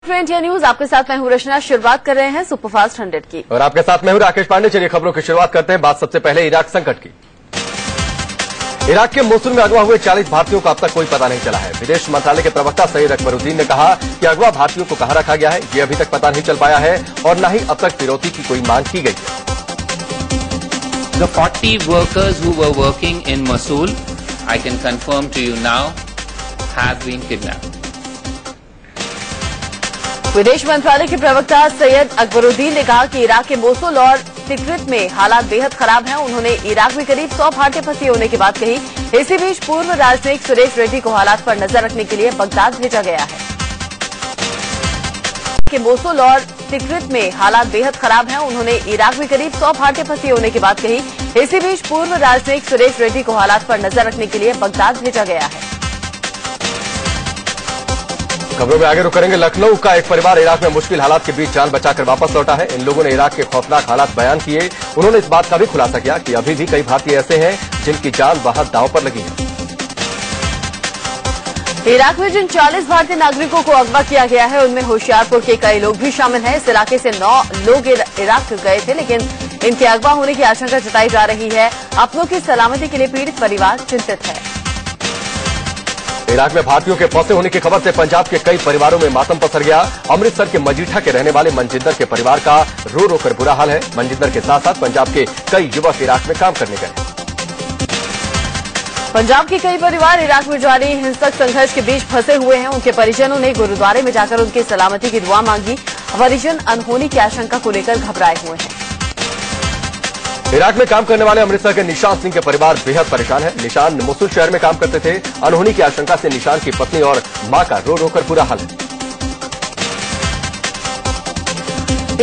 India news आपके साथ मैं हूं रचना। शुरुआत कर रहे हैं सुपरफास्ट 100 की और आपके साथ मैं हूं राकेश पांडे। चलिए खबरों की शुरुआत करते हैं। बात सबसे पहले इराक संकट की। इराक के मोसुल में अगवा हुए 40 भारतीयों का अब तक कोई पता नहीं चला है। विदेश मंत्रालय के प्रवक्ता सैयद अकबरुद्दीन ने कहा कि अगवा भारतीयों को कहां रखा गया है ये अभी तक पता नहीं चल पाया है और न ही अब तक फिरौती की कोई मांग की गई है। The 40 workers who were working in Mosul, I can confirm to you now, have been kidnapped. विदेश मंत्रालय के प्रवक्ता सैयद अकबरुद्दीन ने कहा कि इराक के मोसुल और तिक्रित में हालात बेहद खराब हैं। उन्होंने इराक में करीब 100 भारतीय फंसे होने की बात कही। इसी बीच पूर्व राजनयिक सुरेश रेड्डी को हालात पर नजर रखने के लिए बगदाद भेजा गया है। के मोसुल और तिक्रित में हालात बेहद खराब हैं। उन्होंने इराक में करीब 100 भारतीय फंसे होने की बात कही। इसी बीच पूर्व राजनयिक सुरेश रेड्डी को हालात पर नजर रखने के लिए बगदाद भेजा गया है। खबरों में आगे रुक करेंगे। लखनऊ का एक परिवार इराक में मुश्किल हालात के बीच जान बचाकर वापस लौटा है। इन लोगों ने इराक के खौफनाक हालात बयान किए। उन्होंने इस बात का भी खुलासा किया कि अभी भी कई भारतीय ऐसे हैं जिनकी जान वहां दांव पर लगी है। इराक में जिन 40 भारतीय नागरिकों को अगवा किया गया है उनमें होशियारपुर के कई लोग भी शामिल हैं। इस इलाके से 9 लोग इराक गए थे, लेकिन इनके अगवा होने की आशंका जताई जा रही है। अपनों की सलामती के लिए पीड़ित परिवार चिंतित है। इराक में भारतीयों के फंसे होने की खबर से पंजाब के कई परिवारों में मातम पसर गया। अमृतसर के मजीठा के रहने वाले मनजिंदर के परिवार का रो रो कर बुरा हाल है। मनजिंदर के साथ साथ पंजाब के कई युवक इराक में काम करने गए। पंजाब के कई परिवार इराक में जारी हिंसक संघर्ष के बीच फंसे हुए हैं। उनके परिजनों ने गुरुद्वारे में जाकर उनकी सलामती की दुआ मांगी। परिजन अनहोनी की आशंका को लेकर घबराए हुए हैं। इराक में काम करने वाले अमृतसर के निशान सिंह के परिवार बेहद परेशान है। निशान मोसुल शहर में काम करते थे। अनहोनी की आशंका से निशान की पत्नी और मां का रो रो कर बुरा हाल है।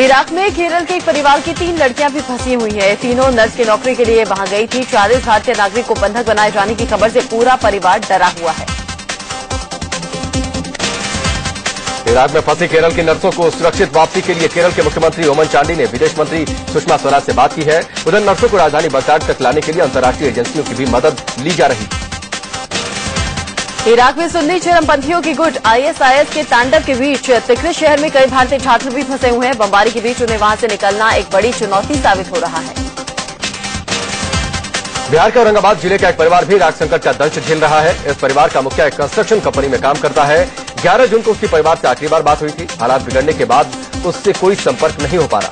इराक में केरल के एक परिवार की 3 लड़कियां भी फंसी हुई हैं। तीनों नर्स की नौकरी के लिए वहां गई थी। 40 भारतीय नागरिक को बंधक बनाए जाने की खबर से पूरा परिवार डरा हुआ है। इराक में फंसी केरल की नर्सों को सुरक्षित वापसी के लिए केरल के मुख्यमंत्री ओमन चांडी ने विदेश मंत्री सुषमा स्वराज से बात की है। उधर नर्सों को राजधानी बगदाद तक लाने के लिए अंतर्राष्ट्रीय एजेंसियों की भी मदद ली जा रही है। इराक में सुन्नी चरमपंथियों की गुट ISIS के तांडव के बीच तिक्रित शहर में कई भारतीय छात्र भी फंसे हुए हैं। बमबारी के बीच उन्हें वहां से निकलना एक बड़ी चुनौती साबित हो रहा है। बिहार के औरंगाबाद जिले का एक परिवार भी इराक संकट का दंश झेल रहा है। इस परिवार का मुखिया एक कंस्ट्रक्शन कंपनी में काम करता है। 11 जून को उसके परिवार से आखिरी बार बात हुई थी। हालात बिगड़ने के बाद उससे कोई संपर्क नहीं हो पा रहा।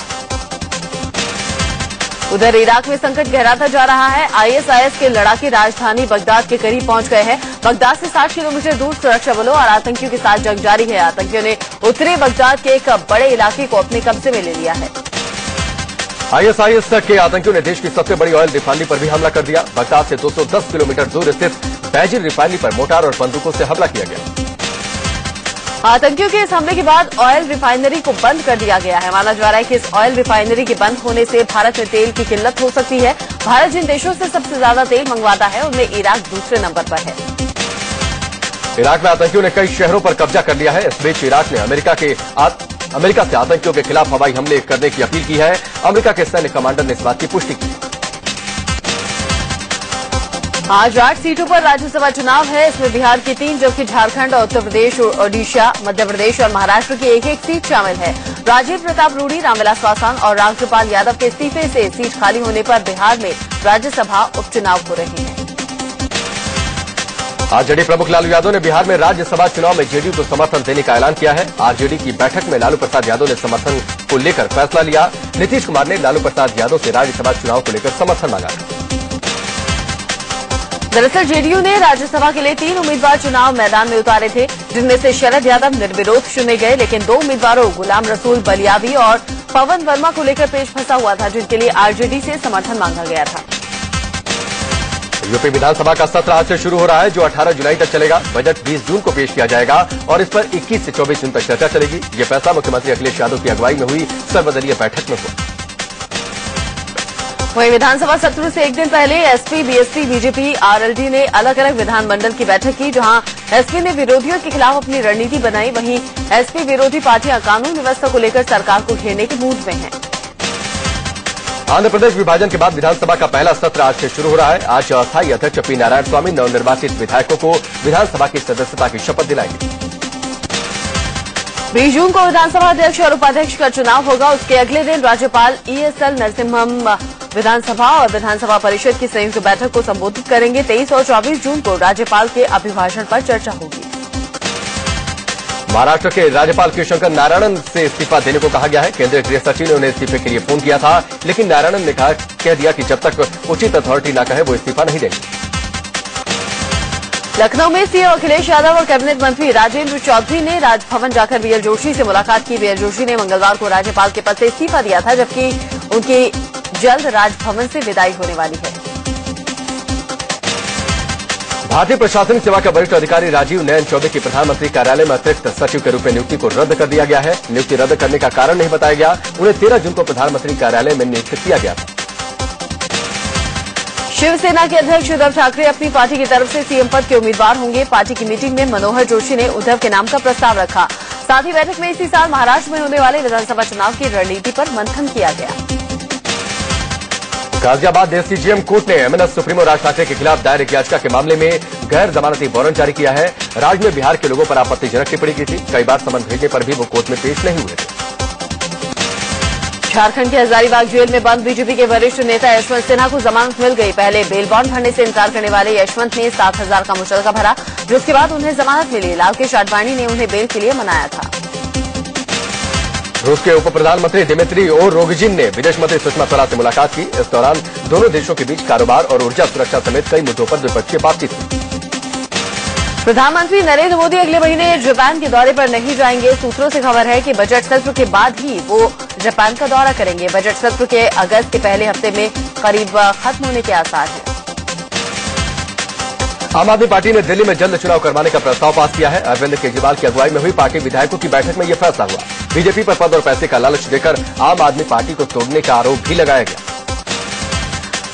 उधर इराक में संकट गहराता जा रहा है। ISIS के लड़ाके राजधानी बगदाद के करीब पहुंच गए हैं। बगदाद से 60 किलोमीटर दूर सुरक्षा बलों और आतंकियों के साथ जंग जारी है। आतंकियों ने उत्तरी बगदाद के एक बड़े इलाके को अपने कब्जे में ले लिया है। ISIS के आतंकियों ने देश की सबसे बड़ी ऑयल रिफाइनरी पर भी हमला कर दिया। बगदाद से 210 किलोमीटर दूर स्थित बैजिर रिफाइनरी पर मोटार और बंदूकों से हमला किया गया। आतंकियों के इस हमले के बाद ऑयल रिफाइनरी को बंद कर दिया गया है। माना जा रहा है कि इस ऑयल रिफाइनरी के बंद होने से भारत में तेल की किल्लत हो सकती है। भारत जिन देशों से सबसे ज्यादा तेल मंगवाता है उनमें इराक दूसरे नंबर पर है। इराक में आतंकियों ने कई शहरों पर कब्जा कर लिया है। इस बीच इराक ने अमेरिका से आतंकियों के खिलाफ हवाई हमले करने की अपील की है। अमेरिका के सैन्य कमांडर ने इस बात की पुष्टि की। आज 8 सीटों पर राज्यसभा चुनाव है। इसमें बिहार की 3 जबकि झारखंड और उत्तर प्रदेश, ओडिशा, मध्य प्रदेश और महाराष्ट्र की एक-एक सीट शामिल है। राजीव प्रताप रूडी, रामविलास पासवान और रामकृपाल यादव के इस्तीफे से सीट खाली होने पर बिहार में राज्यसभा उपचुनाव हो रहे हैं। आरजेडी प्रमुख लालू यादव ने बिहार में राज्यसभा चुनाव में जेडीयू को समर्थन देने का ऐलान किया है। आरजेडी की बैठक में लालू प्रसाद यादव ने समर्थन को लेकर फैसला लिया। नीतीश कुमार ने लालू प्रसाद यादव से राज्यसभा चुनाव को लेकर समर्थन मांगा। दरअसल जेडीयू ने राज्यसभा के लिए 3 उम्मीदवार चुनाव मैदान में उतारे थे, जिनमें से शरद यादव निर्विरोध चुने गए। लेकिन 2 उम्मीदवारों गुलाम रसूल बलियावी और पवन वर्मा को लेकर पेच फंसा हुआ था, जिनके लिए आरजेडी से समर्थन मांगा गया था। यूपी विधानसभा का सत्र आज से शुरू हो रहा है, जो 18 जुलाई तक चलेगा। बजट 20 जून को पेश किया जाएगा और इस पर 21 से 24 जून तक चर्चा चलेगी। ये फैसला मुख्यमंत्री अखिलेश यादव की अगुवाई में हुई सर्वदलीय बैठक में हुआ। वहीं विधानसभा सत्र से एक दिन पहले एसपी, बीएसपी, बीजेपी, आरएलडी ने अलग अलग विधानमंडल की बैठक की, जहां एसपी ने विरोधियों के खिलाफ अपनी रणनीति बनाई। वहीं एसपी विरोधी पार्टियां कानून व्यवस्था को लेकर सरकार को घेरने के मूड में हैं। आंध्र प्रदेश विभाजन के बाद विधानसभा का पहला सत्र आज से शुरू हो रहा है। आज अस्थायी अध्यक्ष पी नारायण स्वामी नवनिर्वाचित विधायकों को विधानसभा की सदस्यता की शपथ दिलाएंगे। 20 जून को विधानसभा अध्यक्ष और उपाध्यक्ष का चुनाव होगा। उसके अगले दिन राज्यपाल ESL नरसिम्हम विधानसभा और विधानसभा परिषद की संयुक्त बैठक को संबोधित करेंगे। 23 और 24 जून को राज्यपाल के अभिभाषण पर चर्चा होगी। महाराष्ट्र के राज्यपाल के शंकर नारायणन से इस्तीफा देने को कहा गया है। केंद्रीय गृह सचिव ने उन्हें इस्तीफे के लिए फोन किया था, लेकिन नारायणन ने कह दिया कि जब तक उचित अथॉरिटी न कहे वो इस्तीफा नहीं देंगे। लखनऊ में सीएम अखिलेश यादव और कैबिनेट मंत्री राजेंद्र चौधरी ने राजभवन जाकर बीएल जोशी से मुलाकात की। बीएल जोशी ने मंगलवार को राज्यपाल के पद से इस्तीफा दिया था, जबकि उनकी जल्द राजभवन से विदाई होने वाली है। भारतीय प्रशासनिक सेवा के वरिष्ठ अधिकारी राजीव नयन चौबे की प्रधानमंत्री कार्यालय में अतिरिक्त सचिव के रूप में नियुक्ति को रद्द कर दिया गया है। नियुक्ति रद्द करने का कारण नहीं बताया गया। उन्हें 13 जून को प्रधानमंत्री कार्यालय में नियुक्त किया गया था। शिवसेना के अध्यक्ष उद्धव ठाकरे अपनी पार्टी की तरफ से सीएम पद के उम्मीदवार होंगे। पार्टी की मीटिंग में मनोहर जोशी ने उद्धव के नाम का प्रस्ताव रखा। साथ ही बैठक में इसी साल महाराष्ट्र में होने वाले विधानसभा चुनाव की रणनीति पर मंथन किया गया। गाजियाबाद एसडीजेएम कोर्ट ने एमएनएस सुप्रीमो राज ठाकरे के खिलाफ दायर एक याचिका के मामले में गैर जमानती वारंट जारी किया है। राज्य में बिहार के लोगों पर आपत्तिजनक टिप्पणी की थी। कई बार समन भेजने पर भी वो कोर्ट में पेश नहीं हुए थे। झारखंड के हजारीबाग जेल में बंद बीजेपी के वरिष्ठ नेता यशवंत सिन्हा को जमानत मिल गई। पहले बेल बॉन्ड भरने से इनकार करने वाले यशवंत ने 7,000 का मुचलका भरा, जिसके बाद उन्हें जमानत मिली। लालकृष्ण आडवाणी ने उन्हें बेल के लिए मनाया था। रूस के उप प्रधानमंत्री दिमित्री ओरोगिजिन ने विदेश मंत्री सुषमा स्वराज से मुलाकात की। इस दौरान दोनों देशों के बीच कारोबार और ऊर्जा सुरक्षा समेत कई मुद्दों पर द्विपक्षीय बातचीत हुई। प्रधानमंत्री नरेंद्र मोदी अगले महीने जापान के दौरे पर नहीं जाएंगे। सूत्रों से खबर है कि बजट सत्र के बाद ही वो जापान का दौरा करेंगे। बजट सत्र के अगस्त के पहले हफ्ते में करीब खत्म होने के आसार हैं। आम आदमी पार्टी ने दिल्ली में जल्द चुनाव करवाने का प्रस्ताव पास किया है। अरविंद केजरीवाल की अगुवाई में हुई पार्टी विधायकों की बैठक में यह फैसला हुआ। बीजेपी पर पद और पैसे का लालच देकर आम आदमी पार्टी को तोड़ने का आरोप भी लगाया गया।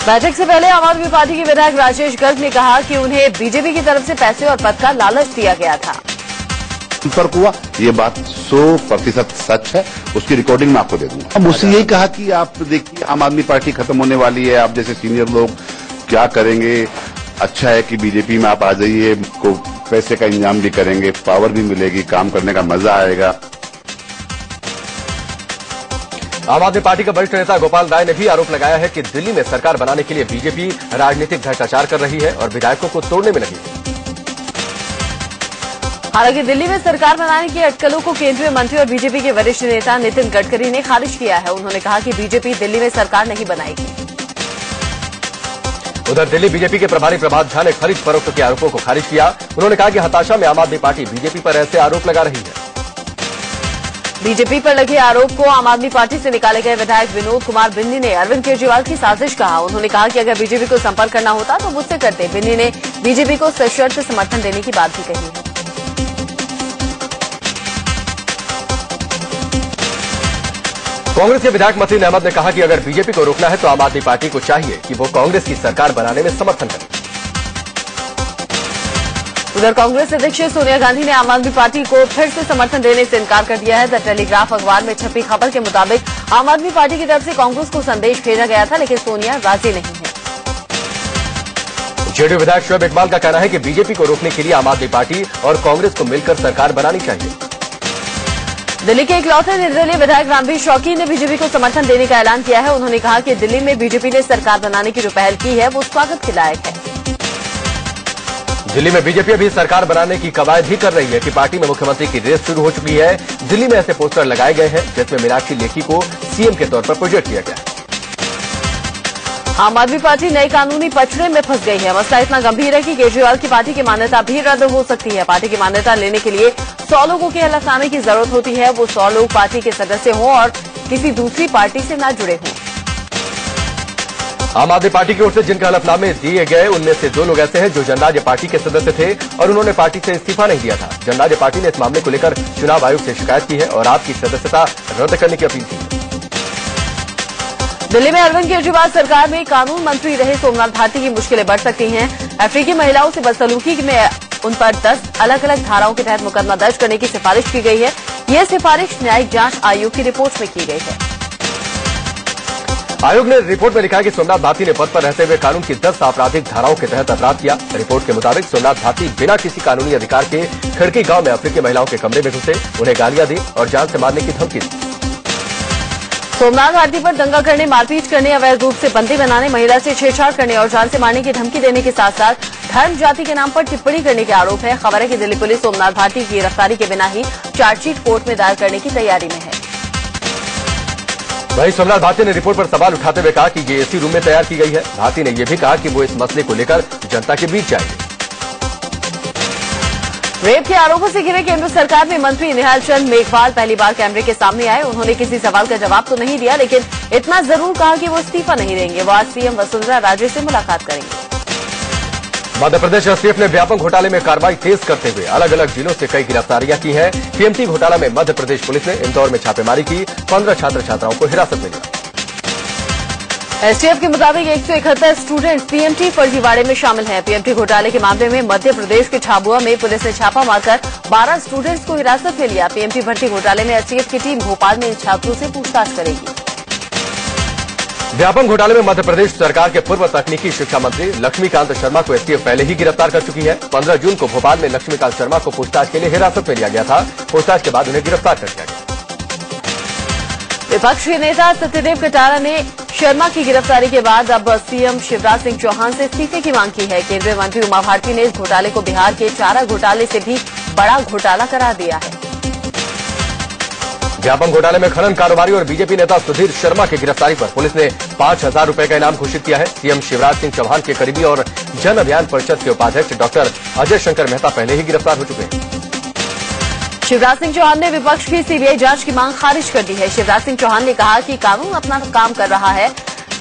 बैठक से पहले आम आदमी पार्टी के विधायक राजेश गर्ग ने कहा कि उन्हें बीजेपी की तरफ से पैसे और पद का लालच दिया गया था। संपर्क हुआ, ये बात 100% सच है। उसकी रिकॉर्डिंग मैं आपको दे दूंगा। मुझसे यही कहा कि आप देखिए आम आदमी पार्टी खत्म होने वाली है, आप जैसे सीनियर लोग क्या करेंगे, अच्छा है कि बीजेपी में आप आ जाइए, को पैसे का इंतजाम भी करेंगे, पावर भी मिलेगी, काम करने का मजा आएगा। आम आदमी पार्टी का वरिष्ठ नेता गोपाल राय ने भी आरोप लगाया है कि दिल्ली में सरकार बनाने के लिए बीजेपी राजनीतिक भ्रष्टाचार कर रही है और विधायकों को तोड़ने में लगी है। हालांकि दिल्ली में सरकार बनाने की अटकलों को केंद्रीय मंत्री और बीजेपी के वरिष्ठ नेता नितिन गडकरी ने खारिज किया है। उन्होंने कहा कि बीजेपी दिल्ली में सरकार नहीं बनाएगी। उधर दिल्ली बीजेपी के प्रभारी प्रभात झा ने खरीद फरोख्त के आरोपों को खारिज किया। उन्होंने कहा कि हताशा में आम आदमी पार्टी बीजेपी पर ऐसे आरोप लगा रही है। बीजेपी पर लगे आरोप को आम आदमी पार्टी से निकाले गए विधायक विनोद कुमार बिन्नी ने अरविंद केजरीवाल की साजिश कहा। उन्होंने कहा कि अगर बीजेपी को संपर्क करना होता तो मुझसे करते। बिन्नी ने बीजेपी को सशर्त समर्थन देने की बात भी कही है। कांग्रेस के विधायक मसीन अहमद ने कहा कि अगर बीजेपी को रोकना है तो आम आदमी पार्टी को चाहिए कि वो कांग्रेस की सरकार बनाने में समर्थन करे। उधर कांग्रेस अध्यक्ष सोनिया गांधी ने आम आदमी पार्टी को फिर से समर्थन देने से इनकार कर दिया है। द टेलीग्राफ अखबार में छपी खबर के मुताबिक आम आदमी पार्टी की तरफ से कांग्रेस को संदेश भेजा गया था, लेकिन सोनिया राजी नहीं है। जेडीयू विधायक शोएब इकबाल का कहना है कि बीजेपी को रोकने के लिए आम आदमी पार्टी और कांग्रेस को मिलकर सरकार बनानी चाहिए। दिल्ली के इकलौते निर्दलीय विधायक रणबीर शौकीन ने बीजेपी को समर्थन देने का ऐलान किया है। उन्होंने कहा कि दिल्ली में बीजेपी ने सरकार बनाने की जो पहल की है वो स्वागत के लायक है। दिल्ली में बीजेपी अभी सरकार बनाने की कवायद ही कर रही है कि पार्टी में मुख्यमंत्री की रेस शुरू हो चुकी है। दिल्ली में ऐसे पोस्टर लगाए गए हैं जिसमें मीनाक्षी लेखी को सीएम के तौर पर प्रोजेक्ट किया गया है। आम आदमी पार्टी नए कानूनी पचड़े में फंस गई है। मसला इतना गंभीर है कि केजरीवाल की पार्टी की मान्यता भी रद्द हो सकती है। पार्टी की मान्यता लेने के लिए 100 लोगों के हलफनामे की जरूरत होती है। वो 100 लोग पार्टी के सदस्य हों और किसी दूसरी पार्टी से न जुड़े हों। आम आदमी पार्टी की ओर से जिनके हलफनामे दिए गए उनमें से 2 लोग ऐसे हैं जो जनराज्य पार्टी के सदस्य थे और उन्होंने पार्टी से इस्तीफा नहीं दिया था। जनराज्य पार्टी ने इस मामले को लेकर चुनाव आयोग से शिकायत की है और आपकी सदस्यता रद्द करने की अपील की है। दिल्ली में अरविंद केजरीवाल सरकार में कानून मंत्री रहे सोमनाथ भारती की मुश्किलें बढ़ सकती हैं। अफ्रीकी महिलाओं से बदसलूकी में उन पर 10 अलग अलग धाराओं के तहत मुकदमा दर्ज करने की सिफारिश की गई है। यह सिफारिश न्यायिक जांच आयोग की रिपोर्ट में की गई है। आयोग ने रिपोर्ट में लिखा है कि सोमनाथ भारती ने पद पर रहते हुए कानून की 10 आपराधिक धाराओं के तहत अपराध किया। रिपोर्ट के मुताबिक सोमनाथ भारती बिना किसी कानूनी अधिकार के खड़की गांव में अफ्रीकी महिलाओं के कमरे में घुसे, उन्हें गालियां दी और जान से मारने की धमकी दी। सोमनाथ भारती पर दंगा करने, मारपीट करने, अवैध रूप से बंदी बनाने, महिला से छेड़छाड़ करने और जान से मारने की धमकी देने के साथ साथ धर्म जाति के नाम पर टिप्पणी करने के आरोप है। खबर है कि दिल्ली पुलिस सोमनाथ भारती की गिरफ्तारी के बिना ही चार्जशीट कोर्ट में दायर करने की तैयारी में है। वहीं सोमनाथ भारती ने रिपोर्ट पर सवाल उठाते हुए कहा कि ये एसी रूम में तैयार की गई है। भारती ने यह भी कहा कि वो इस मसले को लेकर जनता के बीच जाएंगे। रेप के आरोपों से घिरे केंद्र सरकार में मंत्री निहाल चंद मेघवाल पहली बार कैमरे के सामने आए। उन्होंने किसी सवाल का जवाब तो नहीं दिया, लेकिन इतना जरूर कहा कि वो इस्तीफा नहीं देंगे। वो आज सीएम वसुंधरा राजे से मुलाकात करेंगे। मध्य प्रदेश एसटीएफ ने व्यापक घोटाले में कार्रवाई तेज करते हुए अलग अलग जिलों से कई गिरफ्तारियां की हैं। पीएमटी घोटाला में मध्य प्रदेश पुलिस ने इंदौर में छापेमारी की, 15 छात्र छात्राओं को हिरासत में लिया। एसटीएफ के मुताबिक 171 स्टूडेंट्स पीएमटी फर्जीवाड़े में शामिल हैं। पीएमटी घोटाले के मामले में मध्य प्रदेश के झाबुआ में पुलिस ने छापा मारकर 12 स्टूडेंट्स को हिरासत में लिया। पीएमटी भर्ती घोटाले में एसटीएफ की टीम भोपाल में इन छात्रों से पूछताछ करेगी। व्यापम घोटाले में मध्य प्रदेश सरकार के पूर्व तकनीकी शिक्षा मंत्री लक्ष्मीकांत शर्मा को एसटीएफ पहले ही गिरफ्तार कर चुकी है। 15 जून को भोपाल में लक्ष्मीकांत शर्मा को पूछताछ के लिए हिरासत में लिया गया था। पूछताछ के बाद उन्हें गिरफ्तार कर लिया गया। विपक्ष के नेता सत्यदेव कटारा ने शर्मा की गिरफ्तारी के बाद अब सीएम शिवराज सिंह चौहान से इस्तीफे की मांग की है। केंद्रीय मंत्री उमा भारती ने इस घोटाले को बिहार के चारा घोटाले से भी बड़ा घोटाला करार दिया है। व्यापम घोटाले में खनन कारोबारी और बीजेपी नेता सुधीर शर्मा की गिरफ्तारी पर पुलिस ने 5,000 रुपए का इनाम घोषित किया है। सीएम शिवराज सिंह चौहान के करीबी और जन अभियान परिषद के उपाध्यक्ष डॉक्टर अजय शंकर मेहता पहले ही गिरफ्तार हो चुके हैं। शिवराज सिंह चौहान ने विपक्ष की सीबीआई जांच की मांग खारिज कर दी है। शिवराज सिंह चौहान ने कहा कि कानून अपना काम कर रहा है।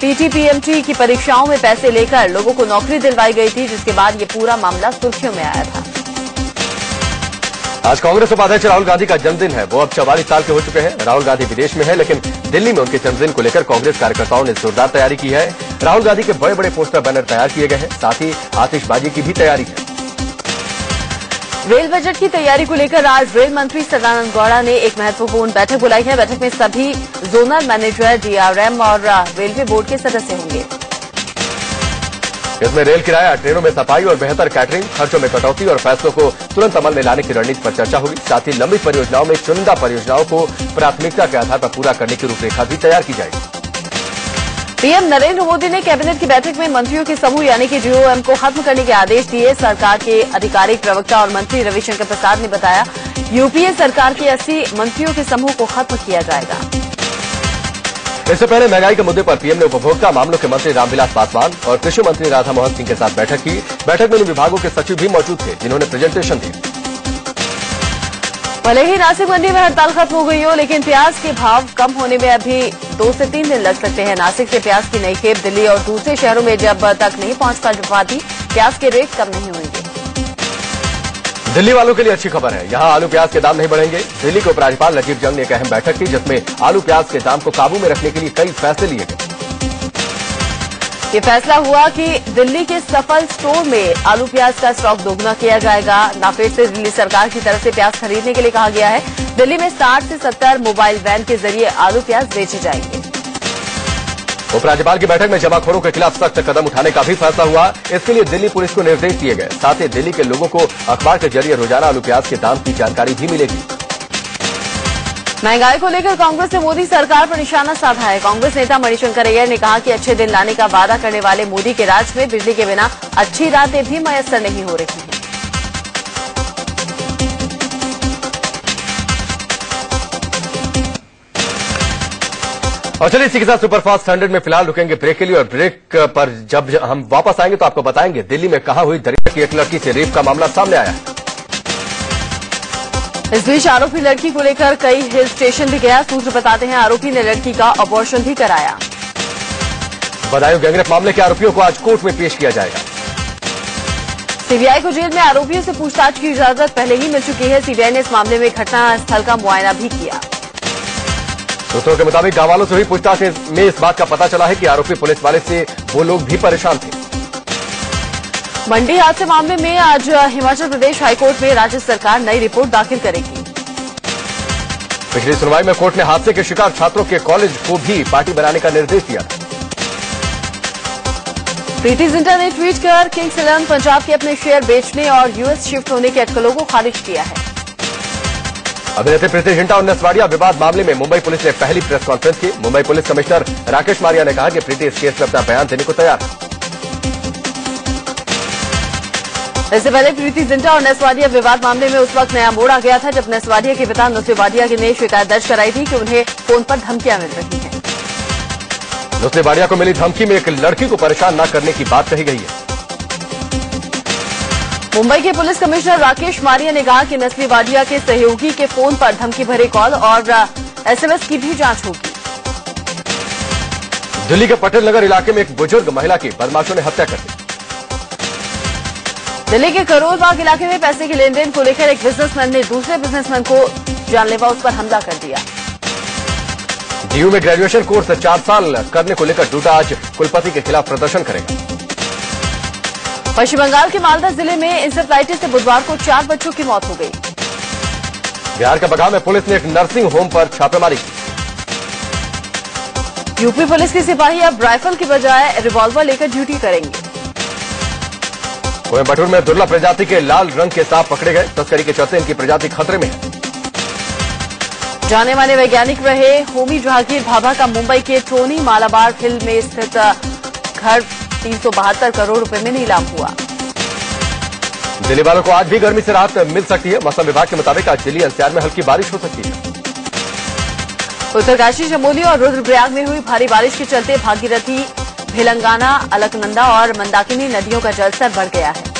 पीटी पीएमटी की परीक्षाओं में पैसे लेकर लोगों को नौकरी दिलवाई गई थी, जिसके बाद ये पूरा मामला सुर्खियों में आया था। आज कांग्रेस उपाध्यक्ष राहुल गांधी का जन्मदिन है। वो अब 44 साल के हो चुके हैं। राहुल गांधी विदेश में है, लेकिन दिल्ली में उनके जन्मदिन को लेकर कांग्रेस कार्यकर्ताओं ने जोरदार तैयारी की है। राहुल गांधी के बड़े बड़े पोस्टर बैनर तैयार किए गए हैं, साथ ही आतिशबाजी की भी तैयारी है। रेल बजट की तैयारी को लेकर आज रेल मंत्री सदानंद गौड़ा ने एक महत्वपूर्ण बैठक बुलाई है। बैठक में सभी जोनल मैनेजर, डीआरएम और रेलवे बोर्ड के सदस्य होंगे। इसमें रेल किराया, ट्रेनों में सफाई और बेहतर कैटरिंग, खर्चों में कटौती और फैसलों को तुरंत अमल में लाने की रणनीति पर चर्चा होगी। साथ ही लंबित परियोजनाओं में चुनिंदा परियोजनाओं को प्राथमिकता के आधार पर पूरा करने की रूपरेखा भी तैयार की जाएगी। पीएम नरेंद्र मोदी ने कैबिनेट की बैठक में मंत्रियों के समूह यानी कि डीओएम को खत्म करने के आदेश दिए। सरकार के आधिकारिक प्रवक्ता और मंत्री रविशंकर प्रसाद ने बताया, यूपीए सरकार के 80 मंत्रियों के समूह को खत्म किया जाएगा। इससे पहले महंगाई के मुद्दे पर पीएम ने उपभोक्ता मामलों के मंत्री रामविलास पासवान और कृषि मंत्री राधा मोहन सिंह के साथ बैठक की। बैठक में इन विभागों के सचिव भी मौजूद थे, जिन्होंने प्रेजेंटेशन दी। भले ही नासिक मंडी में हड़ताल खत्म हो गई हो, लेकिन प्याज के भाव कम होने में अभी 2 से 3 दिन लग सकते हैं। नासिक से प्याज की नई खेप दिल्ली और दूसरे शहरों में जब तक नहीं पहुंच पाती, प्याज के रेट कम नहीं होंगे। दिल्ली वालों के लिए अच्छी खबर है, यहां आलू प्याज के दाम नहीं बढ़ेंगे। दिल्ली के उपराज्यपाल राजीव जंग ने एक अहम बैठक की, जिसमें आलू प्याज के दाम को काबू में रखने के लिए कई फैसले लिए गए। ये फैसला हुआ कि दिल्ली के सफल स्टोर में आलू प्याज का स्टॉक दोगुना किया जाएगा। नाफेड से दिल्ली सरकार की तरफ से प्याज खरीदने के लिए कहा गया है। दिल्ली में 60 से 70 मोबाइल वैन के जरिए आलू प्याज बेचे जाएंगे। उपराज्यपाल की बैठक में जमाखोरों के खिलाफ सख्त कदम उठाने का भी फैसला हुआ। इसके लिए दिल्ली पुलिस को निर्देश दिए गए। साथ ही दिल्ली के लोगों को अखबार के जरिए रोजाना आलू प्याज के दाम की जानकारी भी मिलेगी। महंगाई को लेकर कांग्रेस ने मोदी सरकार पर निशाना साधा है। कांग्रेस नेता मणिशंकर अय्यर ने कहा कि अच्छे दिन लाने का वादा करने वाले मोदी के राज में बिजली के बिना अच्छी रातें भी मयस्सर नहीं हो रही हैं। और चलिए इसी के साथ सुपरफास्ट 100 में फिलहाल रुकेंगे ब्रेक के लिए, और ब्रेक पर जब हम वापस आएंगे तो आपको बताएंगे दिल्ली में कहां हुई दरिया की एक लड़की से रेप का मामला सामने आया है। इस बीच आरोपी लड़की को लेकर कई हिल स्टेशन भी गया। सूत्र बताते हैं आरोपी ने लड़की का अबॉर्शन भी कराया। बदायूं गैंगरेप मामले के आरोपियों को आज कोर्ट में पेश किया जाएगा। सीबीआई को जेल में आरोपियों से पूछताछ की इजाजत पहले ही मिल चुकी है। सीबीआई ने इस मामले में घटनास्थल का मुआयना भी किया। सूत्रों के मुताबिक गांव वालों से हुई पूछताछ में इस बात का पता चला है कि आरोपी पुलिस वाले से वो लोग भी परेशान थे। मंडी हादसे मामले में आज हिमाचल प्रदेश हाईकोर्ट में राज्य सरकार नई रिपोर्ट दाखिल करेगी। पिछली सुनवाई में कोर्ट ने हादसे के शिकार छात्रों के कॉलेज को भी पार्टी बनाने का निर्देश दिया था। प्रीति जिंटा ने ट्वीट कर किंग्स 11 पंजाब के अपने शेयर बेचने और यूएस शिफ्ट होने की अटकलों को खारिज किया है। अभिनेत्री प्रीति जिंटा और नसवाड़िया विवाद मामले में मुंबई पुलिस ने पहली प्रेस कॉन्फ्रेंस की। मुंबई पुलिस कमिश्नर राकेश मारिया ने कहा कि प्रीति इस केस में अपना बयान देने को तैयार है। इससे पहले प्रीति जिंटा और नसवाड़िया विवाद मामले में उस वक्त नया मोड़ आ गया था जब नसवाड़िया के पिता नुस्ली वाडिया ने शिकायत दर्ज कराई थी कि उन्हें फोन पर धमकियां मिल रही हैं। नुस्ली वाडिया को मिली धमकी में एक लड़की को परेशान न करने की बात कही गई है। मुंबई के पुलिस कमिश्नर राकेश मारिया ने कहा कि नस्ली वाडिया के सहयोगी के फोन पर धमकी भरे कॉल और एसएमएस की भी जांच होगी। दिल्ली के पटेल नगर इलाके में एक बुजुर्ग महिला की बदमाशों ने हत्या कर दी। दिल्ली के करोल बाग इलाके में पैसे के लेन देन को लेकर एक बिजनेसमैन ने दूसरे बिजनेसमैन को जानलेवा उस पर हमला कर दिया। डीयू में ग्रेजुएशन कोर्स 4 साल करने को लेकर डूडा आज कुलपति के खिलाफ प्रदर्शन करेगा। पश्चिम बंगाल के मालदा जिले में इंसेफ्लाइटिस से बुधवार को 4 बच्चों की मौत हो गई। बिहार के बगहा में पुलिस ने एक नर्सिंग होम पर छापेमारी की। यूपी पुलिस के सिपाही अब राइफल की बजाय रिवॉल्वर लेकर ड्यूटी करेंगे। कोयम्बटूर में दुर्लभ प्रजाति के लाल रंग के सांप पकड़े गए। तस्करी के चलते इनकी प्रजाति खतरे में है। जाने माने वैज्ञानिक रहे होमी जहांगीर भाभा का मुंबई के टोनी मालाबार हिल में स्थित घर 372 करोड़ रुपए में नीलाम हुआ। दिल्ली वालों को आज भी गर्मी से राहत मिल सकती है। मौसम विभाग के मुताबिक आज दिल्ली एनसीआर में हल्की बारिश हो सकती है। उत्तरकाशी, चमोली और रुद्रप्रयाग में हुई भारी बारिश के चलते भागीरथी, भिलंगाना, अलकनंदा और मंदाकिनी नदियों का जलस्तर बढ़ गया है।